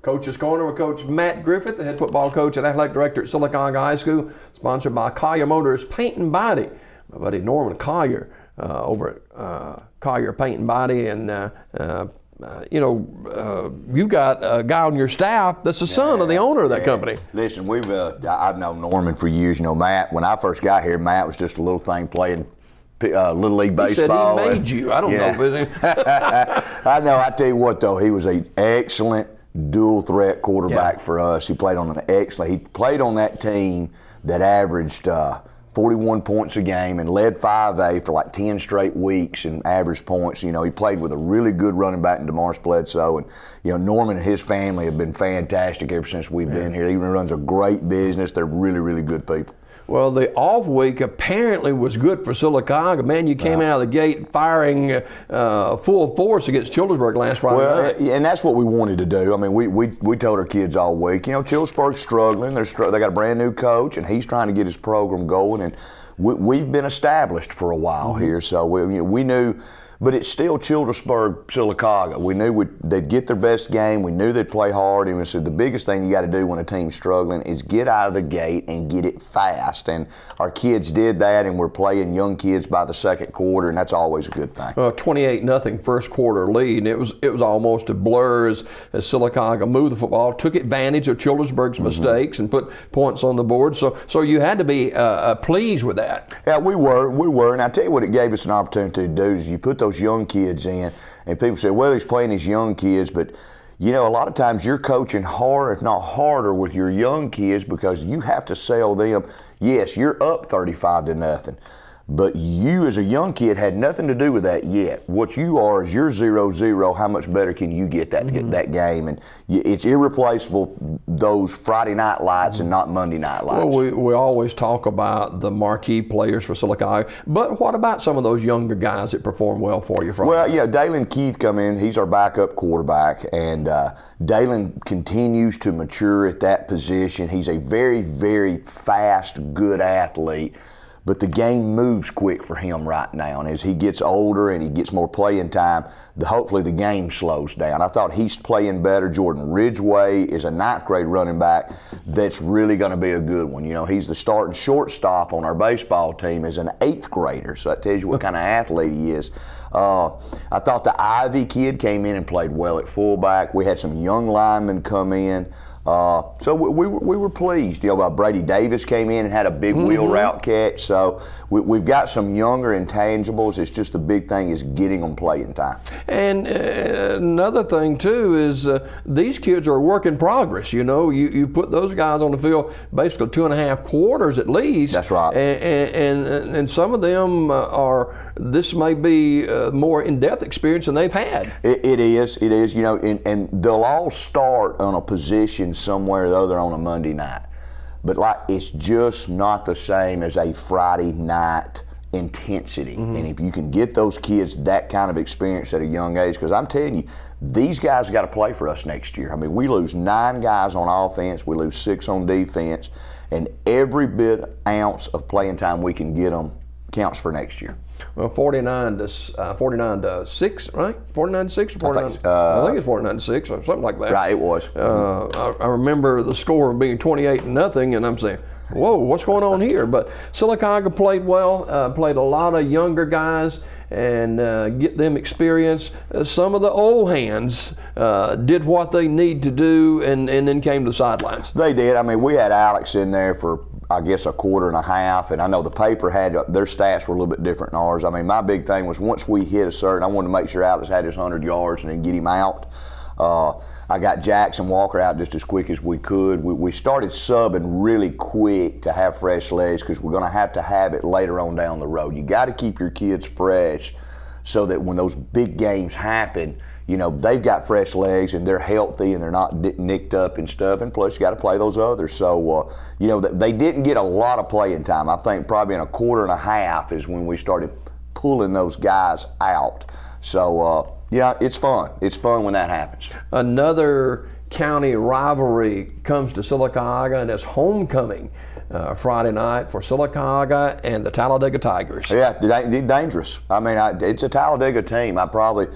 Coach's Corner with Coach Matt Griffith, the head football coach and athletic director at Sylacauga High School, sponsored by Collier Motors Paint and Body. My buddy Norman Collier over at Collier Paint and Body, and you got a guy on your staff that's the son of the owner of that company. Listen, I've known Norman for years. You know, Matt, when I first got here, Matt was just a little thing playing Little League baseball. He said he made you. I don't know. I know. I tell you what, though, he was an excellent dual threat quarterback for us. He played on that team that averaged 41 points a game and led 5A for like 10 straight weeks and average points. You know, he played with a really good running back in DeMarce Bledsoe. And, Norman and his family have been fantastic ever since we've been here. He runs a great business. They're really, really good people. Well, the off week apparently was good for Sylacauga. Man, you came out of the gate firing full force against Childersburg last Friday night. And that's what we wanted to do. I mean, we told our kids all week, Childersburg's struggling. They got a brand new coach, and he's trying to get his program going. And we've been established for a while here, so we knew. But it's still Childersburg, Sylacauga. We knew they'd get their best game. We knew they'd play hard. And we said the biggest thing you got to do when a team's struggling is get out of the gate and get it fast. And our kids did that, and we're playing young kids by the second quarter, and that's always a good thing. 28-0 first quarter lead, and it was almost a blur as Sylacauga moved the football, took advantage of Childersburg's mistakes, and put points on the board. So you had to be pleased with that. Yeah, we were. And I tell you what it gave us an opportunity to do is you put those young kids in, and people say, well, he's playing these young kids, but a lot of times you're coaching hard, if not harder, with your young kids because you have to sell them. Yes, you're up 35-0, but you as a young kid had nothing to do with that yet. What you are is you're 0-0. How much better can you get that game? And it's irreplaceable, those Friday night lights and not Monday night lights. Well, we always talk about the marquee players for Sylacauga, but what about some of those younger guys that perform well for you Friday? Well, Dalen Keith come in. He's our backup quarterback, and Dalen continues to mature at that position. He's a very, very fast, good athlete. But the game moves quick for him right now. And as he gets older and he gets more playing time, hopefully the game slows down. I thought he's playing better. Jordan Ridgway is a 9th grade running back that's really going to be a good one. He's the starting shortstop on our baseball team as an 8th grader. So that tells you what kind of athlete he is. I thought the Ivy kid came in and played well at fullback. We had some young linemen come in. So we were pleased. Brady Davis came in and had a big wheel route catch. So we've got some younger intangibles. It's just the big thing is getting them playing time. And another thing too is these kids are a work in progress. You put those guys on the field basically 2.5 quarters at least. That's right. And some of them this may be more in-depth experience than they've had. It is. And they'll all start on a position somewhere or the other on a Monday night. But it's just not the same as a Friday night intensity. And if you can get those kids that kind of experience at a young age, because I'm telling you, these guys got to play for us next year. I mean, we lose 9 guys on offense, we lose 6 on defense, and every ounce of playing time we can get them counts for next year. Well, 49 to 6, right? 49 to 6 or 49? I think it's 49 to 6 or something like that. Right, it was. I remember the score being 28-0, and I'm saying, whoa, what's going on here? But Sylacauga played well, played a lot of younger guys, and get them experience. Some of the old hands did what they need to do and then came to the sidelines. They did. I mean, we had Alex in there for, I guess, 1.5 quarters, and I know the paper had their stats were a little bit different than ours. I mean, my big thing was once we hit a certain, I wanted to make sure Alex had his 100 yards and then get him out. I got Jackson Walker out just as quick as we could. We started subbing really quick to have fresh legs because we're going to have it later on down the road. You got to keep your kids fresh so that when those big games happen, they've got fresh legs and they're healthy and they're not nicked up and stuff. And plus, you got to play those others. So, they didn't get a lot of playing time. I think probably in 1.5 quarters is when we started pulling those guys out. So, it's fun. It's fun when that happens. Another county rivalry comes to Sylacauga, and it's homecoming Friday night for Sylacauga and the Talladega Tigers. Yeah, they're dangerous. I mean, it's a Talladega team. I probably,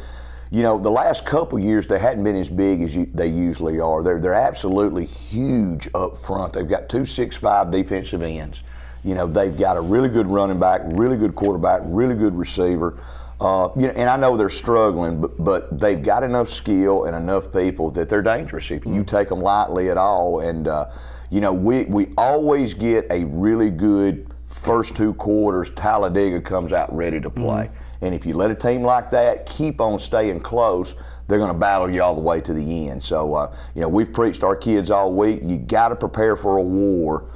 You know, the last couple years they hadn't been as big as they usually are. They're absolutely huge up front. They've got 2 6'5" defensive ends. You know, they've got a really good running back, really good quarterback, really good receiver. And I know they're struggling, but they've got enough skill and enough people that they're dangerous if you take them lightly at all. And you know, we always get a really good first 2 quarters. Talladega comes out ready to play. And if you let a team like that keep on staying close, they're going to battle you all the way to the end. So, you know, we've preached to our kids all week, you got to prepare for a war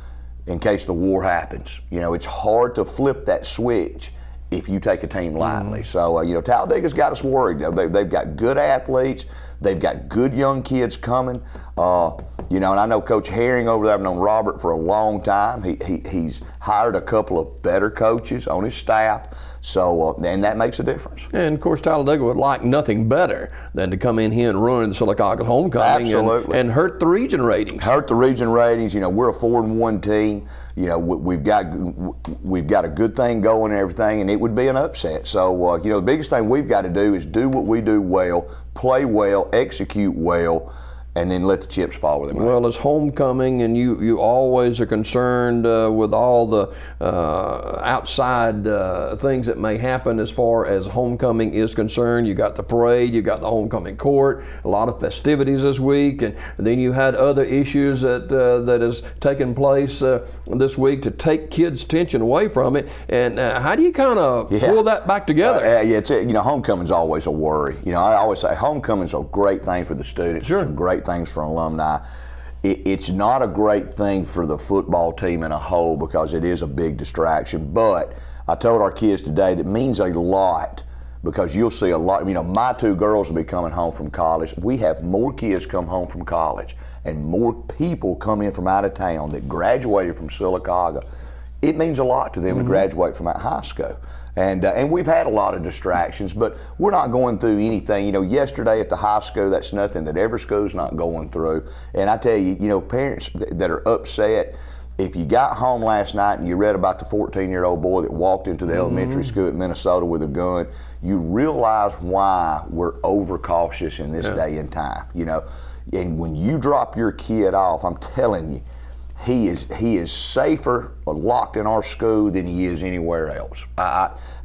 in case the war happens. You know, it's hard to flip that switch if you take a team lightly. So, you know, Talladega's got us worried. They've got good athletes. They've got good young kids coming. You know, and I know Coach Herring over there, I've known Robert for a long time. He's hired a couple of better coaches on his staff. So, and that makes a difference. And of course, Talladega would like nothing better than to come in here and ruin the Sylacauga homecoming. Absolutely. And hurt the region ratings. Hurt the region ratings. You know, we're a 4-1 team. You know, we've got a good thing going and everything, and it would be an upset. So, you know, the biggest thing we've got to do is do what we do well, play well, execute well, and then let the chips fall with them. Well, it's homecoming, and you always are concerned with all the outside things that may happen as far as homecoming is concerned. You got the parade, you got the homecoming court, a lot of festivities this week, and then you had other issues that has taken place this week to take kids' attention away from it. And how do you kind of pull that back together? You know, homecoming's always a worry. You know, I always say homecoming's a great thing for the students. Sure. It's a great things for alumni. It's not a great thing for the football team in a whole because it is a big distraction. But I told our kids today that means a lot because you'll see a lot. You know, my 2 girls will be coming home from college. We have more kids come home from college and more people come in from out of town that graduated from Sylacauga. It means a lot to them to graduate from that high school. And we've had a lot of distractions, but we're not going through anything. You know, yesterday at the high school, that's nothing that every school's not going through. And I tell you, you know, parents that are upset, if you got home last night and you read about the 14-year-old boy that walked into the elementary school at Minnesota with a gun, you realize why we're overcautious in this day and time. You know, and when you drop your kid off, I'm telling you, he is safer locked in our school than he is anywhere else.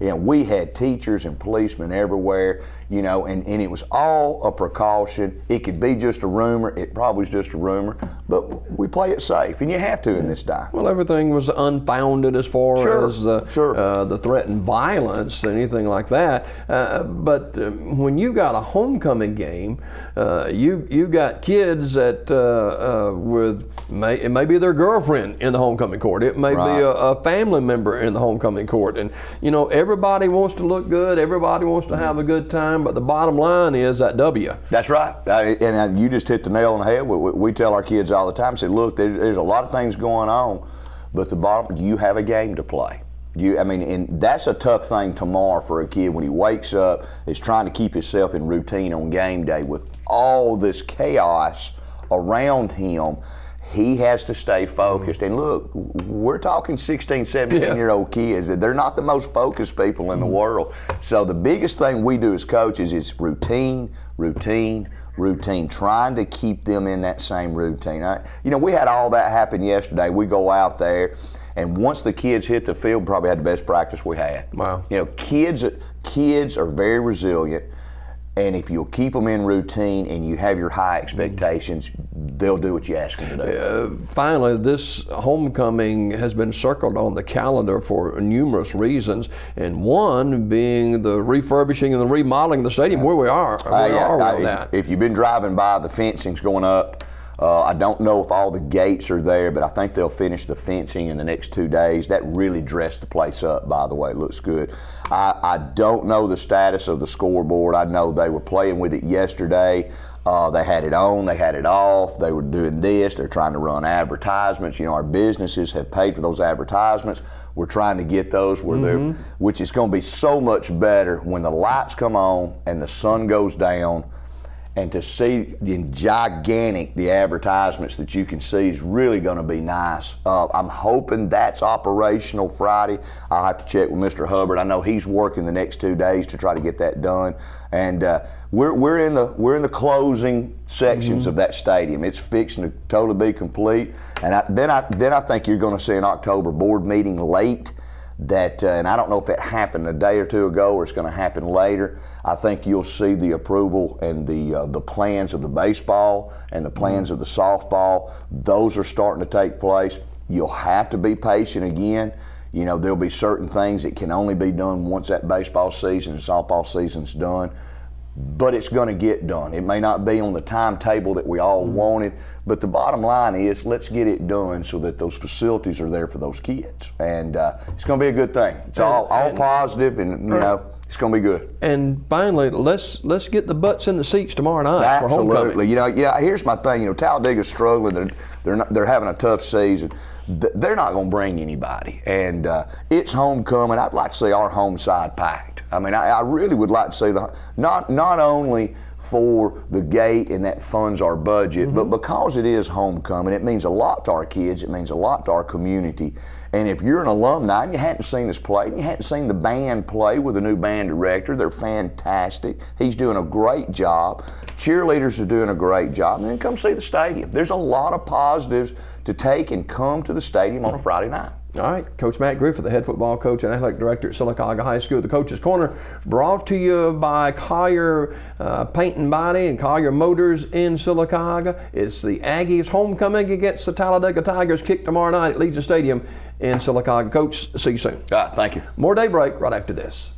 You know, we had teachers and policemen everywhere, you know, and it was all a precaution. It could be just a rumor. It probably is just a rumor, but we play it safe, and you have to in this day. Well, everything was unfounded as far as the threat and violence, anything like that. But when you got a homecoming game, you got kids that it may be their girlfriend in the homecoming court. It may be a family member in the homecoming court. And, you know, everybody wants to look good. Everybody wants to have a good time. But the bottom line is that W. That's right. And you just hit the nail on the head. We tell our kids all the time, say, look, there's a lot of things going on, but the bottom, you have a game to play. And that's a tough thing tomorrow for a kid when he wakes up, is trying to keep himself in routine on game day with all this chaos around him. He has to stay focused. And look, we're talking 16, 17-year-old kids. They're not the most focused people in the world. So the biggest thing we do as coaches is routine, trying to keep them in that same routine. You know, we had all that happen yesterday. We go out there, and once the kids hit the field, we probably had the best practice we had. Wow. You know, kids are very resilient. And if you'll keep them in routine and you have your high expectations, they'll do what you ask them to do. Finally, this homecoming has been circled on the calendar for numerous reasons, and one being the refurbishing and the remodeling of the stadium. Where we are on that? If you've been driving by, the fencing's going up. I don't know if all the gates are there, but I think they'll finish the fencing in the next 2 days. That really dressed the place up, by the way. It looks good. I don't know the status of the scoreboard. I know they were playing with it yesterday. They had it on, they had it off, they were doing this, they're trying to run advertisements. You know, our businesses have paid for those advertisements. We're trying to get those which is going to be so much better when the lights come on and the sun goes down and to see the gigantic the advertisements that you can see is really going to be nice. I'm hoping that's operational Friday. I'll have to check with Mr. Hubbard. I know he's working the next 2 days to try to get that done, and we're in the closing sections of that stadium. It's fixing to totally be complete, and then I think you're going to see an October board meeting late. That and I don't know if it happened a day or two ago or it's going to happen later. I think you'll see the approval and the plans of the baseball and the plans of the softball. Those are starting to take place. You'll have to be patient again. You know, there'll be certain things that can only be done once that baseball season and softball season's done. But it's going to get done. It may not be on the timetable that we all wanted, but the bottom line is let's get it done so that those facilities are there for those kids. And it's going to be a good thing. It's all positive, and you know, it's going to be good. And finally, let's get the butts in the seats tomorrow night for homecoming. Absolutely. You know, here's my thing. You know, Talladega's struggling. They're having a tough season. They're not going to bring anybody, and it's homecoming. I'd like to see our home side packed. I mean, I really would like to see not only for the gate and that funds our budget, but because it is homecoming, it means a lot to our kids. It means a lot to our community. And if you're an alumni and you hadn't seen us play, and you hadn't seen the band play with a new band director, they're fantastic. He's doing a great job. Cheerleaders are doing a great job. And then come see the stadium. There's a lot of positives to take, and come to the stadium on a Friday night. All right, Coach Matt Griffith, the head football coach and athletic director at Sylacauga High School, the Coach's Corner, brought to you by Collier Paint and Body and Collier Motors in Sylacauga. It's the Aggies homecoming against the Talladega Tigers, kicked tomorrow night at Legion Stadium in Sylacauga. Coach, see you soon. All right, thank you. More Daybreak right after this.